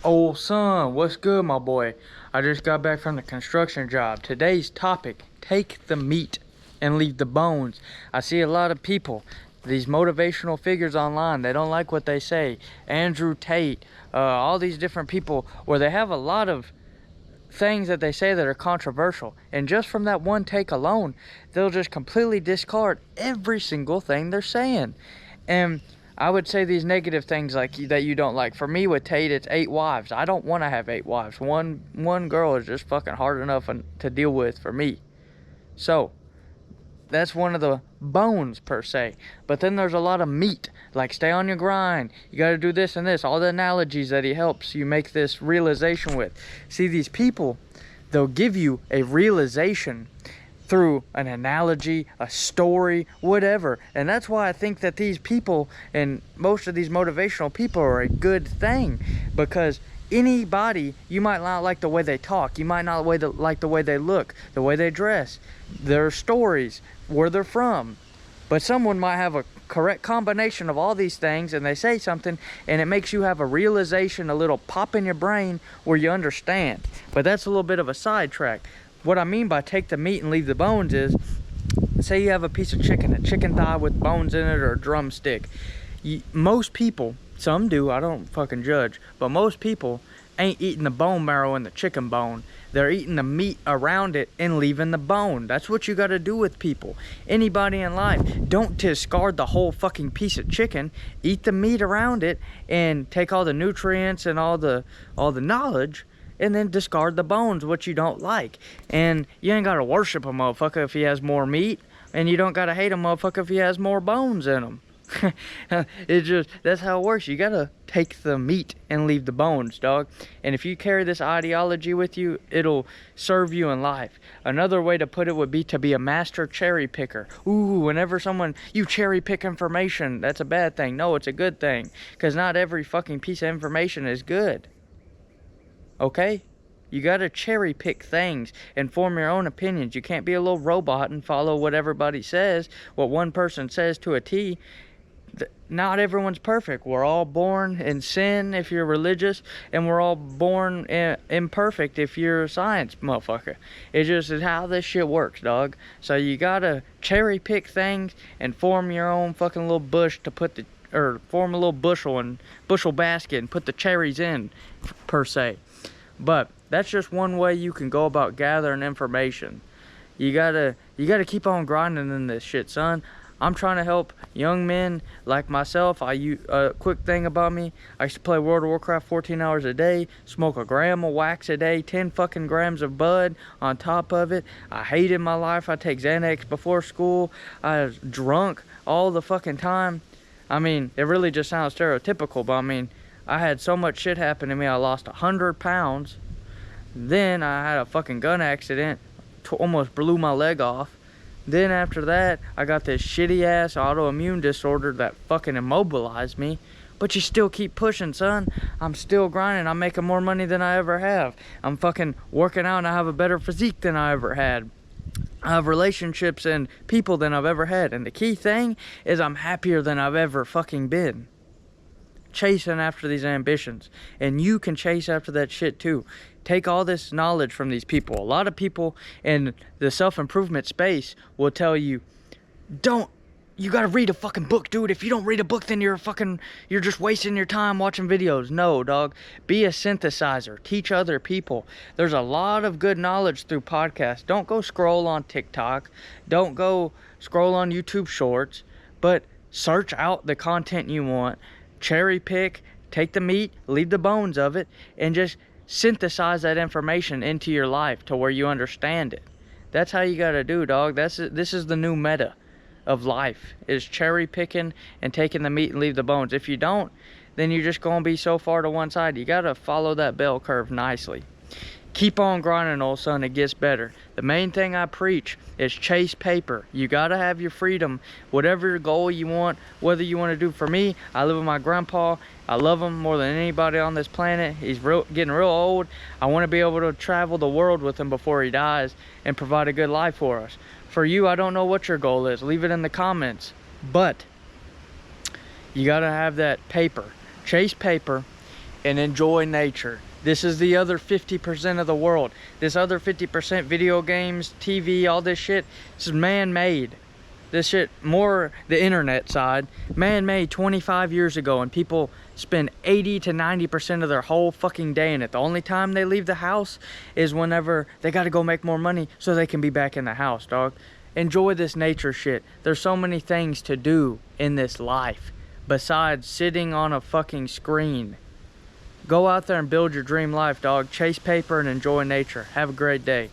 Old son, what's good, my boy? I just got back from the construction job. Today's topic, take the meat and leave the bones. I see a lot of people, these motivational figures online, they don't like what they say. Andrew Tate, all these different people where they have a lot of things that they say that are controversial. And just from that one take alone, they'll just completely discard every single thing they're saying. And I would say these negative things like that you don't like. For me with Tate, it's 8 wives. I don't want to have 8 wives. One girl is just fucking hard enough to deal with for me. So that's one of the bones per se. But then there's a lot of meat, like stay on your grind, you got to do this and this, all the analogies that he helps you make this realization with. See, these people, they'll give you a realization through an analogy, a story, whatever. And that's why I think that these people and most of these motivational people are a good thing, because anybody, you might not like the way they talk, you might not like the way they look, the way they dress, their stories, where they're from, but someone might have a correct combination of all these things and they say something and it makes you have a realization, a little pop in your brain where you understand. But that's a little bit of a sidetrack. What I mean by take the meat and leave the bones is, say you have a piece of chicken, a chicken thigh with bones in it or a drumstick. Most people, some do, I don't fucking judge, but most people ain't eating the bone marrow and the chicken bone. They're eating the meat around it and leaving the bone. That's what you got to do with people. Anybody in life, don't discard the whole fucking piece of chicken. Eat the meat around it and take all the nutrients and all the knowledge, and then discard the bones, what you don't like. And you ain't gotta worship a motherfucker if he has more meat, and you don't gotta hate a motherfucker if he has more bones in him. That's how it works. You gotta take the meat and leave the bones, dog. And if you carry this ideology with you, it'll serve you in life. Another way to put it would be to be a master cherry picker. Ooh, whenever you cherry pick information, that's a bad thing. No, it's a good thing, because not every fucking piece of information is good. Okay? You gotta cherry pick things and form your own opinions. You can't be a little robot and follow what everybody says, what one person says to a T. Not everyone's perfect. We're all born in sin if you're religious, and we're all born imperfect if you're a science motherfucker. It just is how this shit works, dog. So you gotta cherry pick things and form your own fucking little bush to put form a little bushel basket and put the cherries in, per se. But that's just one way you can go about gathering information. You gotta keep on grinding in this shit, son. I'm trying to help young men like myself. A quick thing about me, I used to play World of Warcraft 14 hours a day, smoke a gram of wax a day, 10 fucking grams of bud on top of it. I hated my life. I take Xanax before school. I was drunk all the fucking time. I mean, it really just sounds stereotypical, but I mean, I had so much shit happen to me. I lost 100 pounds. Then I had a fucking gun accident, almost blew my leg off. Then after that, I got this shitty ass autoimmune disorder that fucking immobilized me. But you still keep pushing, son. I'm still grinding. I'm making more money than I ever have. I'm fucking working out and I have a better physique than I ever had. I have relationships and people than I've ever had. And the key thing is I'm happier than I've ever fucking been. Chasing after these ambitions, and you can chase after that shit too. Take all this knowledge from these people. A lot of people in the self-improvement space will tell you, you gotta read a fucking book, dude. If you don't read a book, then you're just wasting your time watching videos. No, dog. Be a synthesizer. Teach other people. There's a lot of good knowledge through podcasts. Don't go scroll on TikTok. Don't go scroll on YouTube Shorts, but search out the content you want. Cherry pick, take the meat, leave the bones of it, and just synthesize that information into your life to where you understand it. That's how you gotta do, dog. This is the new meta of life, is cherry picking and taking the meat and leave the bones. If you don't, then you're just gonna be so far to one side. You gotta follow that bell curve nicely. Keep on grinding, old son. It gets better. The main thing I preach is chase paper. You gotta have your freedom, whatever your goal you want, whether you want to do. For me, I live with my grandpa. I love him more than anybody on this planet. He's getting real old. I want to be able to travel the world with him before he dies and provide a good life for us. For you, I don't know what your goal is. Leave it in the comments. But you gotta have that paper. Chase paper and enjoy nature. This is the other 50% of the world. This other 50%, video games, TV, all this shit, this is man-made. This shit, more the internet side, man-made 25 years ago, and people spend 80 to 90% of their whole fucking day in it. The only time they leave the house is whenever they gotta go make more money so they can be back in the house, dog. Enjoy this nature shit. There's so many things to do in this life besides sitting on a fucking screen. Go out there and build your dream life, dog. Chase paper and enjoy nature. Have a great day.